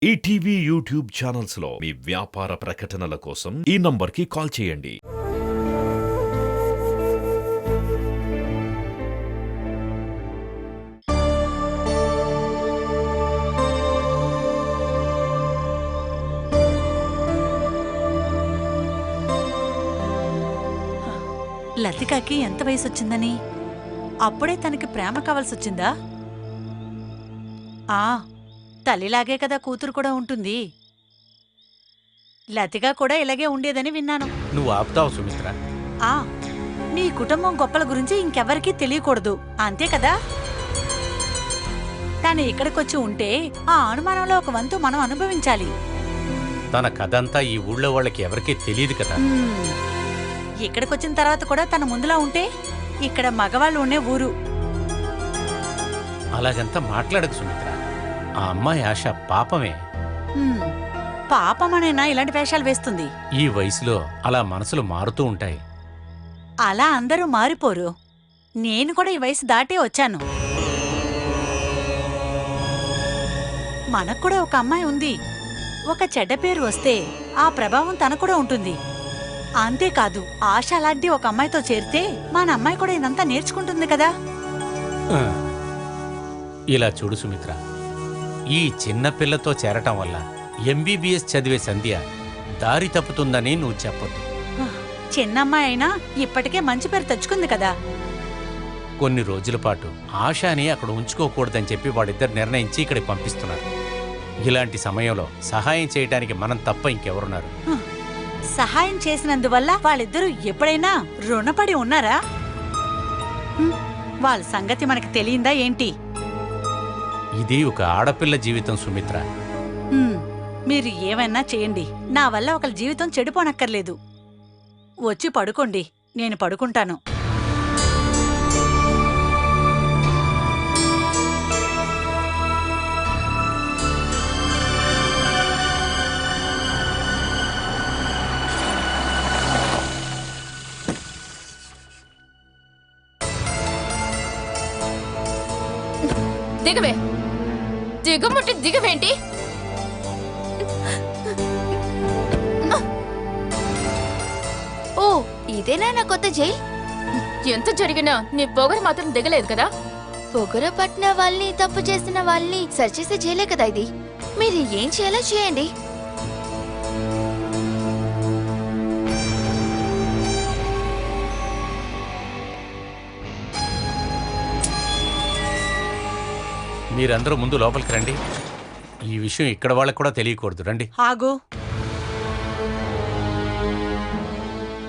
ETV YouTube channels లో మీ వ్యాపార ప్రకటనల కోసం ఈ నంబర్కి కాల్ చేయండి. లతికకి ఎంత వయసు వచ్చిందని అప్పుడే తనకి ప్రేమ కావాల్సొచ్చిందా? తల్లిలాగే కదా కూతురు కూడా ఉంటుంది. లతిక కూడా ఇలాగే ఉండేదని విన్నాను. నువ్వు ఆపుతావు సుమిత్ర. మీ కుటుంబం గొప్పల గురించి ఇంకెవరికీ తెలియకూడదు, అంతే కదా? తను ఇక్కడికొచ్చి ఉంటే ఆ అనుమానంలో ఒక వంతు మనం అనుభవించాలి. తన కథంతా ఈ ఊళ్ళో వాళ్ళకి ఎవరికీ తెలియదు కదా. ఇక్కడికొచ్చిన తర్వాత కూడా తన ముందులా ఉంటే ఇక్కడ మగవాళ్ళు ఉండే ఊరు. అలాగంతా మాట్లాడకు సుమిత్ర. ఆ అమ్మాయి ఆశ పాపమే. పాపమనేనా ఇలాంటి వేషాలు వేస్తుంది? ఈ వయసులో అలా మనసులు మారుతూ ఉంటాయి. అలా అందరూ మారిపోరు. నేను కూడా ఈ వయసు దాటే వచ్చాను. మనకు కూడా ఒక అమ్మాయి ఉంది. ఒక చెడ్డ పేరు వస్తే ఆ ప్రభావం తనకు కూడా ఉంటుంది. అంతేకాదు, ఆశ అలాంటి ఒక అమ్మాయితో చేరితే మన అమ్మాయి కూడా ఇదంతా నేర్చుకుంటుంది కదా. ఇలా చూడు సుమిత్ర, ఈ చిన్న పిల్లతో చేరటం వల్ల ఎంబీబీఎస్ చదివే సంధ్య దారి తప్పుతుందని నువ్వు చెప్పొద్దు. చిన్నమ్మాయి అయినా ఇప్పటికే మంచి పేరు తెచ్చుకుంది కదా. కొన్ని రోజుల పాటు ఆశాని అక్కడ ఉంచుకోకూడదని చెప్పి వాళ్ళిద్దరు నిర్ణయించి ఇక్కడికి పంపిస్తున్నారు. ఇలాంటి సమయంలో సహాయం చేయడానికి మనం తప్ప ఇంకెవరున్నారు? సహాయం చేసినందువల్ల వాళ్ళిద్దరూ ఎప్పుడైనా రుణపడి ఉన్నారా? వాళ్ళ సంగతి మనకు తెలియందా ఏంటి? ఇది ఒక ఆడపిల్ల జీవితం సుమిత్ర. మీరు ఏమైనా చేయండి, నా వల్ల ఒకరి జీవితం చెడిపోనక్కర్లేదు. వచ్చి పడుకోండి, నేను పడుకుంటాను. దిగవే, దిగముట్టి దిగవేంటి? ఓ, ఇదేనా నా కొత్త జైల్? ఎంత జరిగినా నీ పొగరు మాత్రం దిగలేదు కదా. పొగరు పట్టిన వాళ్ళని, తప్పు చేసిన వాళ్ళని సరిచేసే జైలే కదా ఇది. మీరు ఏం చేయాలో చేయండి. మీరందరూ ముందు లోపలికి రండి. ఈ విషయం ఇక్కడ వాళ్ళకి కూడా తెలియకూడదు. రండి. ఆగు.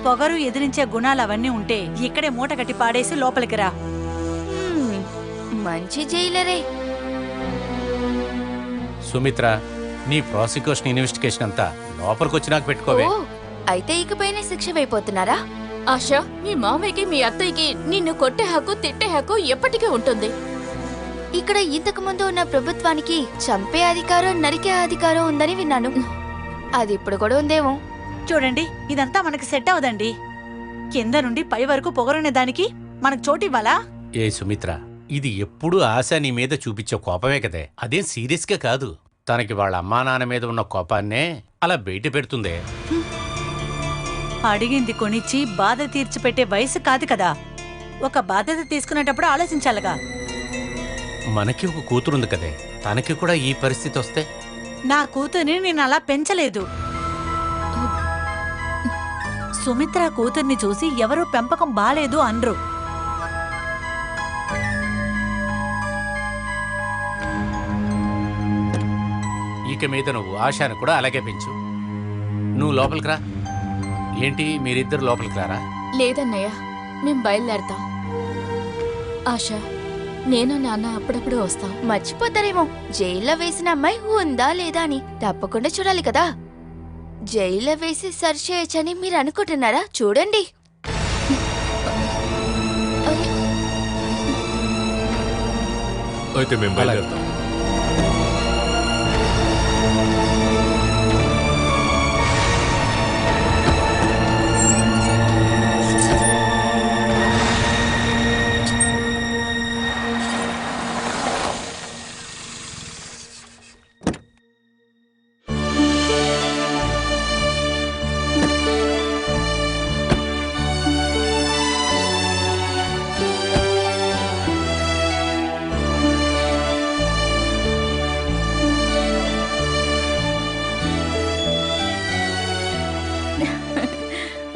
పొగరు ఎదిరించే గుణాలు అవన్నీ ఉంటే ఇక్కడే మూట కట్టి పాడేసి లోపలికి రా. మంచి జైలరే. సుమిత్ర, నీ ప్రాసిక్యూషన్ ఇన్వెస్టిగేషన్ అంతా లోపలికొచ్చినాక పెట్టుకోవే. అయితే ఇకపైనే శిక్ష అయిపోతున్నారా? ఆశ, మీ మామయ్యకి మీ అత్తయ్యకి నిన్ను కొట్టే హక్కు, తిట్టే హక్కు ఎప్పటికీ ఉంటుంది. ఇక్కడ ఇంతకు ముందు ఉన్న ప్రభుత్వానికి చంపే అధికారం, నరికే అధికారం ఉందని విన్నాను. అది ఇప్పుడు కూడా ఉందేమో. చూడండి, ఇదంతా మనకి సెట్ అవదండి. కింద నుండి పై వరకు పొగరునే దానికి మనకు చోటివ్వాలా? ఏ సుమిత్ర, ఇది ఎప్పుడూ ఆశ నీ మీద చూపించే కోపమే కదే. అదేం సీరియస్గా కాదు. తనకి వాళ్ళ అమ్మా నాన్న మీద ఉన్న కోపాన్నే అలా బయట పెడుతుందే. అడిగింది కొనిచ్చి బాధ తీర్చిపెట్టే వయసు కాదు కదా. ఒక బాధ్యత తీసుకునేటప్పుడు ఆలోచించాలిగా. మనకి ఒక కూతురుంది కదే, తనకి కూడా ఈ పరిస్థితి వస్తే? నా కూతుర్ని నేను అలా పెంచలేదు. సుమిత్ర కూతుర్ని చూసి ఎవరూ పెంపకం బాలేదు అనరు. ఇక మీద నువ్వు ఆశాను కూడా అలాగే పెంచు. నువ్వు లోపలికి రా. ఏంటి, మీరిద్దరు లోపలికి రారా? లేదన్నయ్య, మేం బయలుదేరతాం. ఆశ, నేను నాన్న అప్పుడప్పుడు వస్తాం. మర్చిపోతారేమో, జైల్లో వేసిన అమ్మాయి ఉందా లేదా అని. తప్పకుండా చూడాలి కదా. జైల్లో వేసి సర్చ్ చేయొచ్చని మీరు అనుకుంటున్నారా? చూడండి. అయితే మేము బయలుదేరుతాం.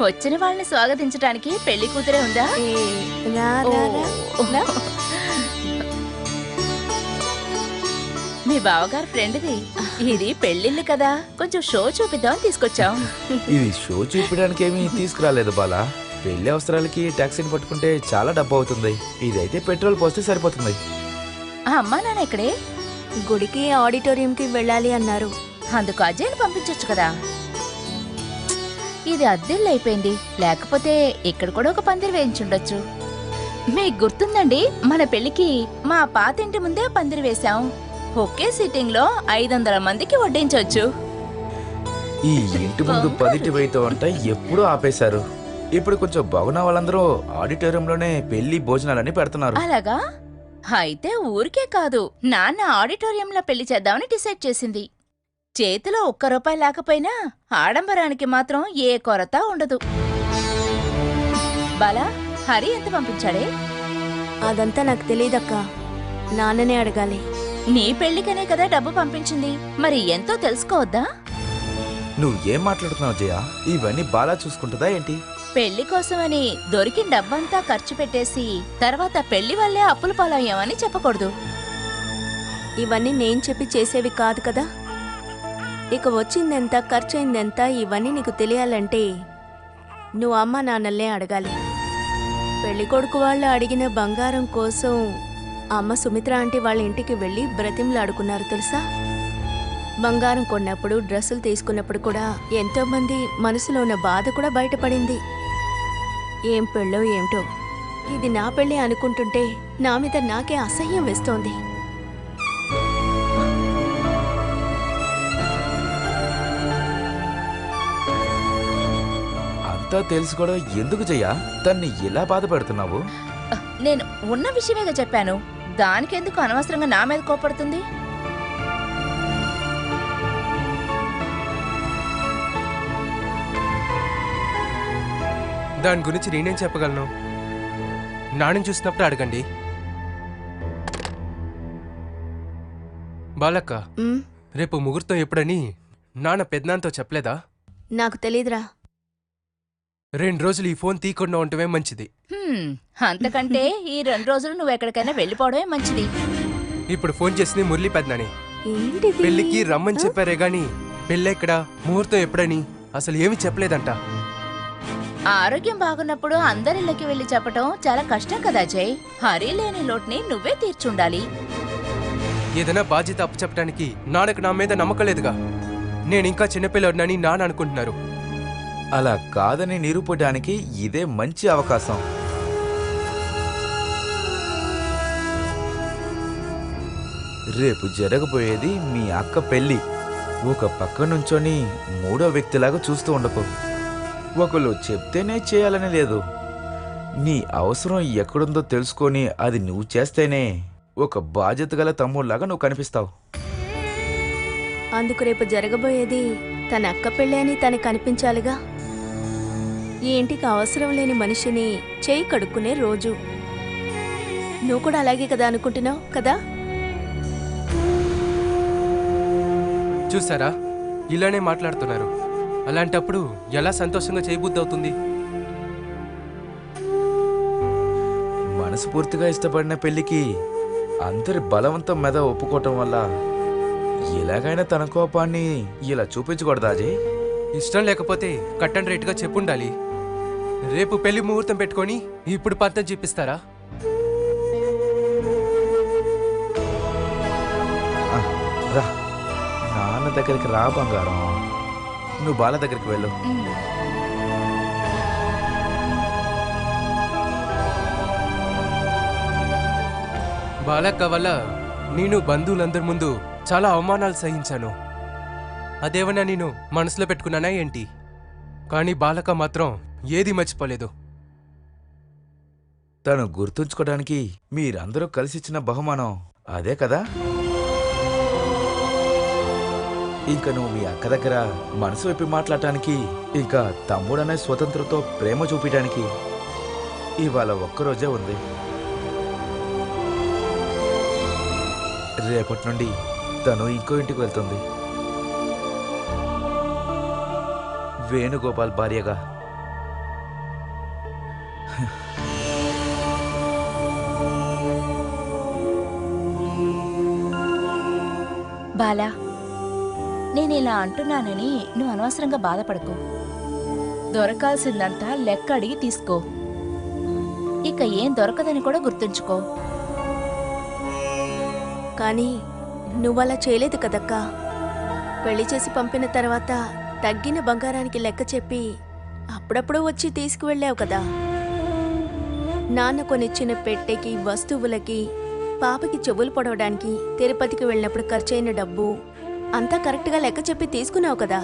వచ్చిన వాళ్ళని స్వాగతించడానికి పెళ్లి కూతురే ఉందా? ఓ. మీ బావగారు ఫ్రెండ్ది. ఇది పెళ్ళిళ్ళు కదా, కొంచెం షో చూపిద్దామని తీసుకొచ్చాం. ఇది షో చూపించడానికి ఏమీ తీసుకురాలేదు బాలా. పెళ్లి అవసరాలకి టాక్సీని పట్టుకుంటే చాలా డబ్బు అవుతుంది. ఇదైతే పెట్రోల్ పోస్తే సరిపోతుంది. ఆ అమ్మా నాన్న ఇక్కడే. గుడికి ఆడిటోరియంకి వెళ్ళాలి అన్నారు. అందుకు అజయ్ని పంపించొచ్చు కదా. ఇది అద్దెల్లు అయిపోయింది, లేకపోతే ఇక్కడ కూడా ఒక పందిరి వేయించుండొచ్చు. మీకు గుర్తుందండి, మన పెళ్లికి మా పాతింటి ముందే పందిరి వేశాం. ఒకే సిట్టింగ్ లో 500 మందికి వడ్డించవచ్చు. ఈ ఇంటి ముందు 10 వేయతో అంటే ఎప్పుడూ ఆపేశారు. ఇప్పుడు కొంచెం బాగున్న వాళ్ళందరూ ఆడిటోరియంలోనే పెళ్లి భోజనాలని పెడుతున్నారు. అలాగా? అయితే ఊరికే కాదు, నాన్న ఆడిటోరియంలో పెళ్లి చేద్దామని డిసైడ్ చేసింది. చేతిలో ₹1 లేకపోయినా ఆడంబరానికి మాత్రం ఏ కొరత ఉండదు. బాలా, హరి ఎంత పంపించాడే? అదంతా నాకు తెలియదక్కా, నాన్ననే అడగాలి. నీ పెళ్లికనే కదా డబ్బు పంపించింది, మరి ఎంతో తెలుసుకోవద్దా? నువ్వేం మాట్లాడుతున్నావు జయ? ఇవన్నీ బాలా చూసుకుంటుందా ఏంటి? పెళ్లి కోసమని దొరికిన డబ్బంతా ఖర్చు పెట్టేసి తర్వాత పెళ్లి వల్లే అప్పుల పాలయ్యామని చెప్పకూడదు. ఇవన్నీ నేను చెప్పి చేసేవి కాదు కదా. ఇక వచ్చిందెంత, ఖర్చయిందెంత, ఇవన్నీ నీకు తెలియాలంటే నువ్వు అమ్మ నాన్నల్నే అడగాలి. పెళ్లి కొడుకు వాళ్ళు అడిగిన బంగారం కోసం అమ్మ సుమిత్ర ఆంటీ వాళ్ళ ఇంటికి వెళ్ళి బ్రతిమలాడుకున్నారు తెలుసా. బంగారం కొన్నప్పుడు, డ్రెస్సులు తీసుకున్నప్పుడు కూడా ఎంతో మంది మనసులో ఉన్న బాధ కూడా బయటపడింది. ఏం పెళ్ళో ఏమిటో, ఇది నా పెళ్ళి అనుకుంటుంటే నా మీద నాకే అసహ్యం వేస్తోంది. అంతా తెలుసు కూడా ఎందుకు జయ తన్ని ఇలా బాధ పెడుతున్నావు? నేను ఉన్న విషయమేగా చెప్పాను, దానికెందుకు అనవసరంగా నా మీద కోపడుతుంది? దాని గురించి నేనేం చెప్పగలను? నాన్నని చూసినప్పుడు అడగండి. బాలక్క, ఉమ్, రేపు ముహూర్తం ఎప్పుడని నాన్న పెద్దనాన్నతో చెప్పలేదా? నాకు తెలీదురా. 2 రోజులు ఈ ఫోన్ తీయకుండా ఉండటమే మంచిది. అంతకంటే ఈ 2 రోజులు నువ్వు ఎక్కడికైనా వెళ్ళిపోవడమే మంచిది. ఇప్పుడు ఫోన్ చేసింది మురళి పెద్దనాని. ఏంటిది? పెళ్లికి రమ్మని చెప్పారే గాని పెళ్ళెక్కడా, ముహూర్తం ఎప్పుడని అసలు ఏమీ చెప్పలేదంట. ఆరోగ్యం బాగున్నప్పుడు అందరిళ్ళకి వెళ్లి చెప్పటం చాలా కష్టం కదా జయ్. హరి లేని లోటుని నువ్వే తీర్చుండాలి. ఏదైనా బాధ్యత అప్పచెప్పడానికి నాన్నకు నా మీద నమ్మకం లేదుగా. నేను ఇంకా చిన్నపిల్లడినని నాన్న అనుకుంటున్నారు. అలా కాదని నిరూపించడానికి ఇదే మంచి అవకాశం. రేపు జరగబోయేది మీ అక్క పెళ్లి. ఒక పక్క నుంచొని మూడో వ్యక్తిలాగా చూస్తూ ఉండకు. ఒకళ్ళు చెప్తేనే చేయాలని లేదు. నీ అవసరం ఎక్కడుందో తెలుసుకొని అది నువ్వు చేస్తేనే ఒక బాధ్యత గల తమ్ముళ్లాగా నువ్వు కనిపిస్తావు. అందుకు రేపు జరగబోయేది తన అక్క పెళ్ళి అని తనకు కనిపించాలిగా. ఈ ఇంటికి అవసరం లేని మనిషిని చేయి కడుక్కునే రోజు. నువ్వు కూడా అలాగే కదా అనుకుంటున్నావు కదా. చూసారా, ఇలానే మాట్లాడుతున్నారు. అలాంటప్పుడు ఎలా సంతోషంగా చేయబుద్ధి అవుతుంది? మనస్ఫూర్తిగా ఇష్టపడిన పెళ్లికి అందరి బలవంతం మీద ఒప్పుకోవటం వల్ల ఎలాగైనా తన కోపాన్ని ఇలా చూపించకూడదా అజయ్? ఇష్టం లేకపోతే కట్ అండ్ రైట్గా చెప్పుండాలి. రేపు పెళ్లి ముహూర్తం పెట్టుకొని ఇప్పుడు పంతం చూపిస్తారా? రా, నాన్న దగ్గరికి రా బంగారం. నువ్వు బాల దగ్గరికి వెళ్ళు. బాలక్క వల్ల నేను బంధువులందరి ముందు చాలా అవమానాలు సహించాను. అదేమన్నా నేను మనసులో పెట్టుకున్నానా ఏంటి? కానీ బాలక్క మాత్రం ఏది మర్చిపోలేదు. తను గుర్తుంచుకోవడానికి మీరందరూ కలిసిచ్చిన బహుమానం అదే కదా. ఇంకా నువ్వు మీ అక్క దగ్గర మనసు విప్పి మాట్లాడటానికి, ఇంకా తమ్ముడనే స్వతంత్రతో ప్రేమ చూపించడానికి ఇవాళ ఒక్కరోజే ఉంది. రేపటి నుండి తను ఇంకో ఇంటికి వెళ్తుంది. వేణుగోపాల్ భార్యగా. బాలా, నేను ఇలా అంటున్నానని నువ్వు అనవసరంగా బాధపడకు. దొరకాల్సిందంతా లెక్క అడిగి తీసుకో. ఇక ఏం దొరకదని కూడా గుర్తుంచుకో. కానీ నువ్వలా చేయలేదు కదక్కా. పెళ్లి చేసి పంపిన తర్వాత తగ్గిన బంగారానికి లెక్క చెప్పి అప్పుడప్పుడు వచ్చి తీసుకువెళ్ళావు కదా. నాన్న కొనిచ్చిన పెట్టెకి, వస్తువులకి, పాపకి చెవులు పొడవడానికి, తిరుపతికి వెళ్ళినప్పుడు ఖర్చయిన డబ్బు అంతా కరెక్ట్గా లెక్క చెప్పి తీసుకున్నావు కదా.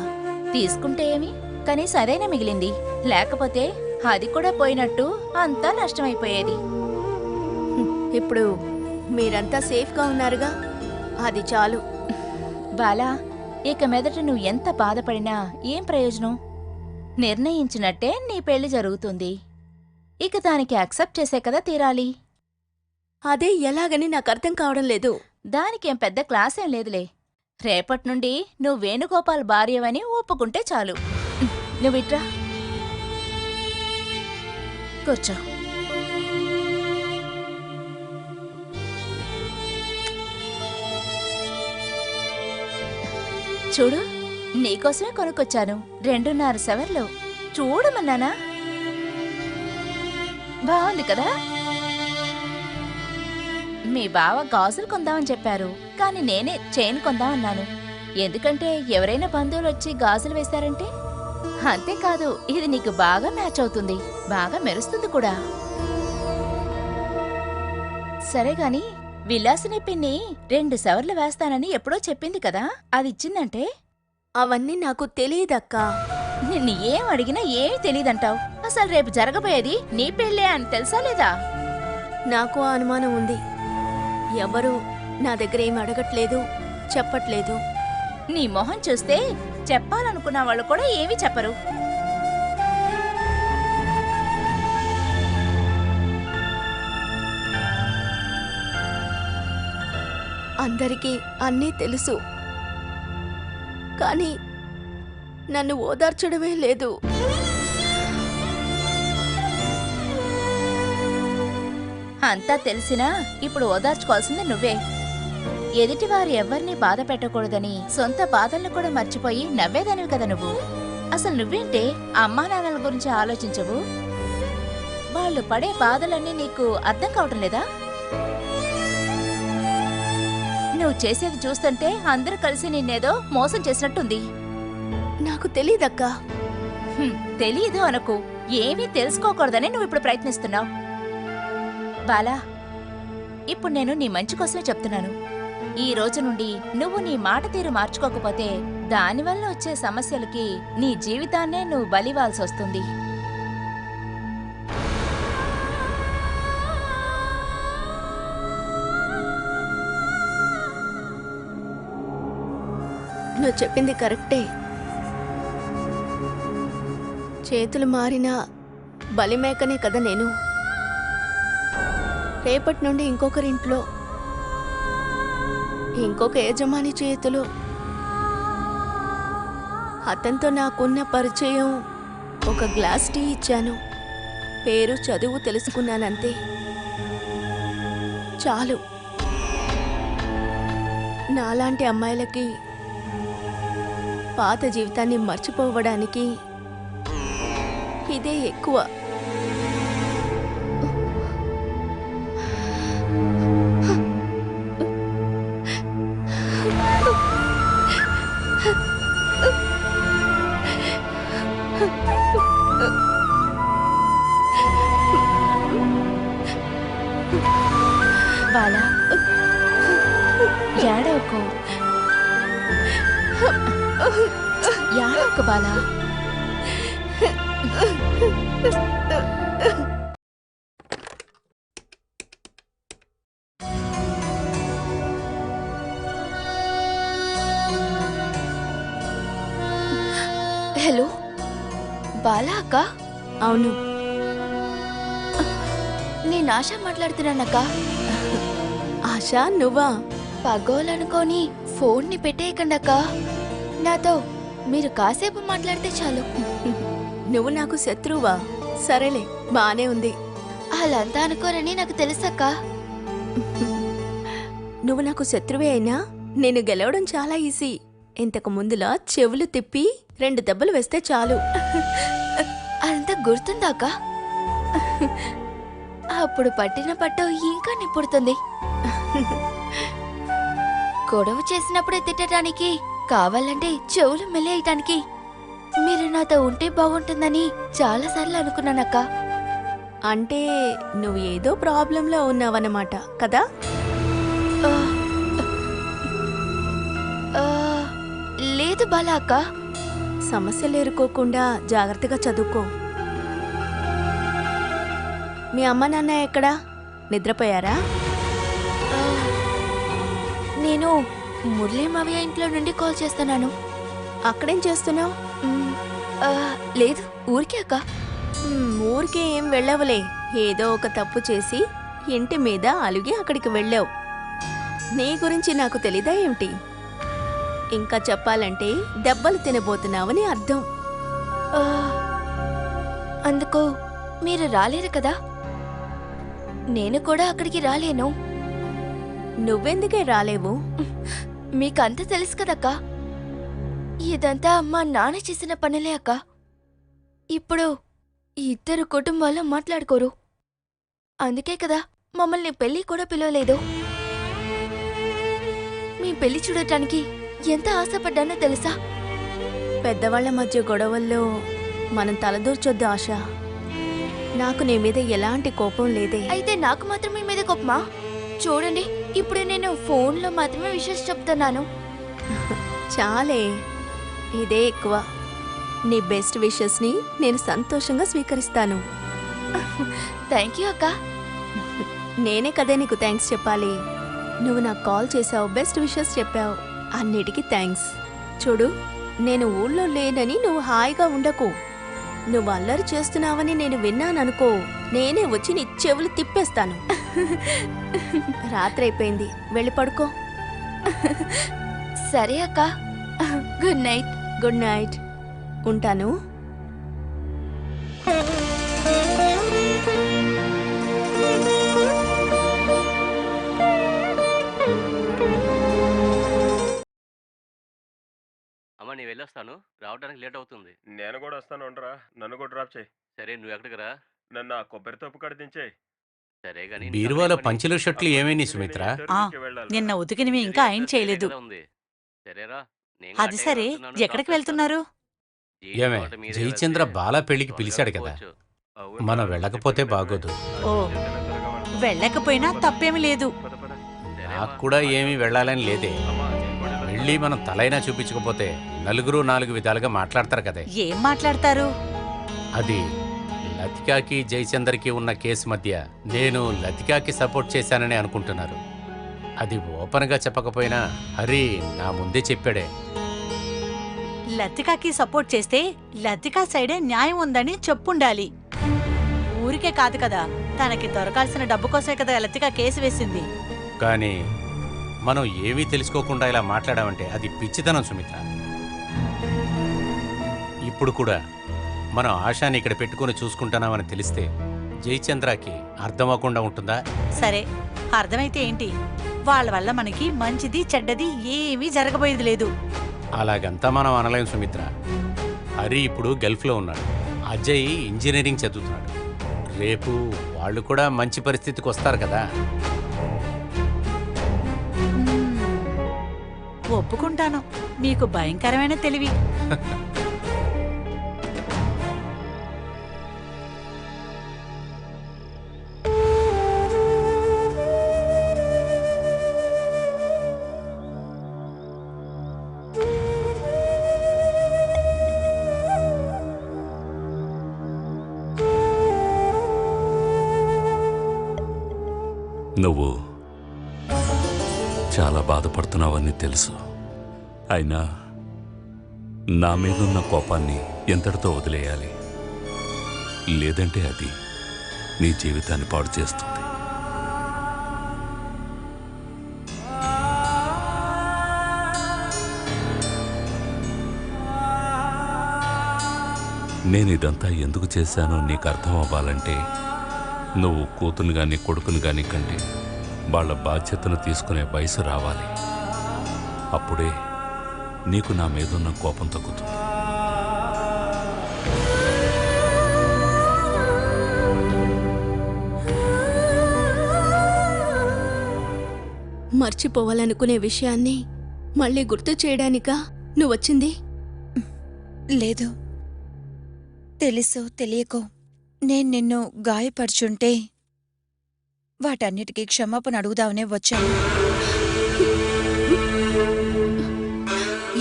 తీసుకుంటే ఏమి, కానీ సరైన మిగిలింది. లేకపోతే అది కూడా పోయినట్టు అంతా నష్టమైపోయేది. ఇప్పుడు మీరంతా సేఫ్గా ఉన్నారుగా, అది చాలు. బాలా, ఇక మీదట నువ్వు ఎంత బాధపడినా ఏం ప్రయోజనం? నిర్ణయించినట్టే నీ పెళ్లి జరుగుతుంది. ఇక దానికి యాక్సెప్ట్ చేసే కదా తీరాలి. అదే ఎలాగని నాకు అర్థం కావడం లేదు. దానికేం పెద్ద క్లాసేం లేదులే. రేపటి నుండి నువ్వు వేణుగోపాల్ భార్యవని ఒప్పుకుంటే చాలు. నువ్విట్రా కూర్చో. చూడు, నీకోసమే కొనుక్కొచ్చాను. 2.5 సవర్లు. చూడమన్నానా? బాగుంది కదా? మీ బావ గాజులు కొందామని చెప్పారు, కానీ నేనే చైన్ కొందామన్నాను. ఎందుకంటే ఎవరైనా బంధువులు వచ్చి గాజులు వేశారంటే. అంతేకాదు, ఇది నీకు బాగా మ్యాచ్ అవుతుంది, బాగా మెరుస్తుంది కూడా. సరే గాని, విలాసిని పిన్ని 2 సవర్లు వేస్తానని ఎప్పుడో చెప్పింది కదా, అది ఇచ్చిందంటే? అవన్నీ నాకు తెలియదక్కా. నిన్ను ఏం అడిగినా ఏమీ తెలీదంటావు. అసలు రేపు జరగబోయేది నీ పెళ్ళే అని తెలుసా లేదా? నాకు ఆ అనుమానం ఉంది. ఎవరు నా దగ్గర ఏం అడగట్లేదు, చెప్పట్లేదు. నీ మొహం చూస్తే చెప్పాలనుకున్న వాళ్ళు కూడా ఏమీ చెప్పరు. అందరికీ అన్నీ తెలుసు, కానీ నన్ను ఓదార్చడమే లేదు. అంతా తెలిసినా ఇప్పుడు ఓదార్చుకోవాల్సింది నువ్వే. ఎదుటివారు ఎవ్వరినీ బాధ పెట్టకూడదని సొంత బాధల్ని కూడా మర్చిపోయి నవ్వేదానివి కదా నువ్వు. అసలు నువ్వేంటే అమ్మా నాన్నల గురించి ఆలోచించవు? వాళ్ళు పడే బాధలన్నీ నీకు అర్థం కావటం లేదా? నువ్వు చేసేది చూస్తుంటే అందరూ కలిసి నిన్నేదో మోసం చేసినట్టుంది. నాకు తెలీదక్కా. తెలీదు అనకు. ఏమీ తెలుసుకోకూడదని నువ్వు ఇప్పుడు ప్రయత్నిస్తున్నావు. బాలా, ఇప్పుడు నేను నీ మంచి కోసమే చెప్తున్నాను. ఈ రోజు నుండి నువ్వు నీ మాట తీరు మార్చుకోకపోతే దానివల్ల వచ్చే సమస్యలకి నీ జీవితాన్నే నువ్వు బలివాల్సి వస్తుంది. నువ్వు చెప్పింది కరెక్టే. చేతులు మారినా బలిమేకనే కదా నేను. రేపటి నుండి ఇంకొకరింట్లో, ఇంకొక యజమాని చేతిలో. అతనితో నాకున్న పరిచయం, ఒక గ్లాస్ టీ ఇచ్చాను, పేరు చదువు తెలుసుకున్నానంతే. చాలు. నాలాంటి అమ్మాయిలకి పాత జీవితాన్ని మర్చిపోవడానికి ఇదే ఎక్కువ. బాలా, ఏడవకు. ఏడవకు బాలా. హలో, బాలా అక్క? అవును, నేను ఆశ మాట్లాడుతున్నానక్క. ఆశా, నువ్వా? పగోలనుకొని ఫోన్ని పెట్టేయకండి అక్క. నాతో మీరు కాసేపు మాట్లాడితే చాలు. నువ్వు నాకు శత్రువా? సరేలే, బానే ఉంది. అలాంతా అనుకోరని నాకు తెలుసక్క. నువ్వు నాకు శత్రువే అయినా నేను గెలవడం చాలా ఈజీ. ఇంతకు ముందులా చెవులు తిప్పి 2 దెబ్బలు వేస్తే చాలు. అదంతా గుర్తుందాక? అప్పుడు పట్టిన పట్టు ఇంకా నిప్పుడుతుంది. గొడవ చేసినప్పుడే తిట్టడానికి, కావాలంటే చెవులు మెల్లేయటానికి మీరు నాతో ఉంటే బాగుంటుందని చాలాసార్లు అనుకున్నానక్క. అంటే నువ్వు ఏదో ప్రాబ్లంలో ఉన్నావన్నమాట కదా? లేదు బాలా అక్క. సమస్యలు ఎదుర్కోకుండా జాగ్రత్తగా చదువుకో. మీ అమ్మ నాన్న ఎక్కడా? నిద్రపోయారా? నేను మురళీ మావయ్య ఇంట్లో నుండి కాల్ చేస్తున్నాను. అక్కడేం చేస్తున్నావు? లేదు, ఊరికే అక్క. ఊరికే ఏం వెళ్ళవులే. ఏదో ఒక తప్పు చేసి ఇంటి మీద అలిగి అక్కడికి వెళ్ళావు. నీ గురించి నాకు తెలీదా ఏమిటి? ఇంకా చెప్పాలంటే దెబ్బలు తినబోతున్నావని అర్థం. అందుకు మీరు రాలేరు కదా? నేను కూడా అక్కడికి రాలేను. నువ్వెందుకే రాలేవు? మీకంత తెలుసు కదక్క. ఇదంతా మా నాన్న చేసిన పనులే అక్క. ఇప్పుడు ఇద్దరు కుటుంబాల్లో మాట్లాడుకోరు. అందుకే కదా మమ్మల్ని పెళ్లి కూడా పిలవలేదు. మీ పెళ్లి చూడటానికి ఎంత ఆశపడ్డానో తెలుసా? పెద్దవాళ్ల మధ్య గొడవల్లో మనం తలదూర్చొద్దు ఆశ. నాకు నీ మీద ఎలాంటి కోపం లేదే. అయితే నాకు మాత్రం మీ మీద కోపమా? చూడండి, ఇప్పుడు నేను ఫోన్లో మాత్రమే విషెస్ చెప్తున్నాను. చాలే, ఇదే ఎక్కువ. నీ బెస్ట్ విషెస్ని నేను సంతోషంగా స్వీకరిస్తాను. థ్యాంక్ యూ అక్క. నేనే కదే నీకు థ్యాంక్స్ చెప్పాలి. నువ్వు నాకు కాల్ చేసావు, బెస్ట్ విషెస్ చెప్పావు, అన్నిటికీ థ్యాంక్స్. చూడు, నేను ఊళ్ళో లేనని నువ్వు హాయిగా ఉండకు. నువ్వు అల్లరి చేస్తున్నావని నేను విన్నాననుకో, నేనే వచ్చి నీ చెవులు తిప్పేస్తాను. రాత్రి అయిపోయింది, వెళ్ళి పడుకో. సరే అక్క. Good night. Good night. ఉంటాను. అమ్మ నేను వెళ్ళొస్తాను, రావడానికి లేట్ అవుతుంది. నేను కూడా వస్తాను, ఉండరా. నన్ను కూడా డ్రాప్ చేయి. సరే, నువ్వు ఎక్కడికి రా. నన్ను ఆ కొబ్బరి తోపు కాడ దించేయ్. సరే గానీ బీరువాలో పంచెలు షర్ట్లు ఏమైనాయి సుమిత్ర? నిన్న ఉతికినవి ఇంకా ఆయన చేయలేదు. సరేరా. అది సరే, ఎక్కడికి వెళ్తున్నారు? ఏమే, జయచంద్ర బాలా పెళ్లికి పిలిచాడు కదా, మనం వెళ్ళకపోతే బాగోదు. ఓ, వెళ్ళకపోయినా తప్పేమీ లేదు. నాకు కూడా ఏమీ వెళ్ళాలని లేదే. వెళ్ళి మనం తలైనా చూపించకపోతే నలుగురు 4 విధాలుగా మాట్లాడతారు కదే. ఏం మాట్లాడతారు? అది లతికాకి జయచంద్రకి ఉన్న కేసు మధ్య నేను లతికాకి సపోర్ట్ చేశానని అనుకుంటున్నారు. అది ఓపెన్గా చెప్పకపోయినా హరి నా ముందే చెప్పాడే. లతికాకి సపోర్ట్ చేస్తే లతికా సైడే న్యాయం ఉందని చెప్పుండాలి. ఊరికే కాదు కదా, తనకి దొరకాల్సిన డబ్బు కోసమే కదా లతికా కేసు వేసింది. కానీ మనం ఏమీ తెలుసుకోకుండా ఇలా మాట్లాడామంటే అది పిచ్చితనం సుమిత్ర. ఇప్పుడు కూడా మనం ఆశాని ఇక్కడ పెట్టుకుని చూసుకుంటున్నామని తెలిస్తే జయచంద్రకి అర్థమవకుండా ఉంటుందా? సరే, అర్థమైతే ఏంటి? వాళ్ళ వల్ల మనకి మంచిది చెడ్డది ఏమీ జరగబోయేది లేదు. అలాగంతా మనం అనలేం సుమిత్ర. హరి ఇప్పుడు గల్ఫ్లో ఉన్నాడు, అజయ్ ఇంజనీరింగ్ చదువుతున్నాడు. రేపు వాళ్ళు కూడా మంచి పరిస్థితికి వస్తారు కదా. ఒప్పుకుంటాను, మీకు భయంకరమైన తెలివి. నువ్వు చాలా బాధపడుతున్నావని తెలుసు. అయినా నా మీదున్న కోపాన్ని ఎంతటితో వదిలేయాలి? లేదంటే అది నీ జీవితాన్ని పాడు చేస్తుంది. నేను ఇదంతా ఎందుకు చేశానో నీకు అర్థం అవ్వాలంటే నువ్వు కూతురు కానీ కొడుకుని కానీ కంటే వాళ్ళ బాధ్యతను తీసుకునే వయసు రావాలి. అప్పుడే నీకు నా మీదున్న కోపం తగ్గుతుంది. మర్చిపోవాలనుకునే విషయాన్ని మళ్ళీ గుర్తు చేయడానికా నువ్వొచ్చింది? లేదు, తెలుసో తెలియకో నేను నిన్ను గాయపరుచుంటే వాటన్నిటికీ క్షమాపణ అడుగుదామనే వచ్చాను.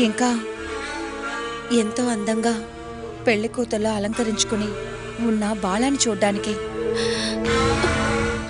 ఇంకా ఎంతో అందంగా పెళ్లి కూతుర్లో అలంకరించుకుని ఉన్న బాలాన్ని చూడ్డానికి.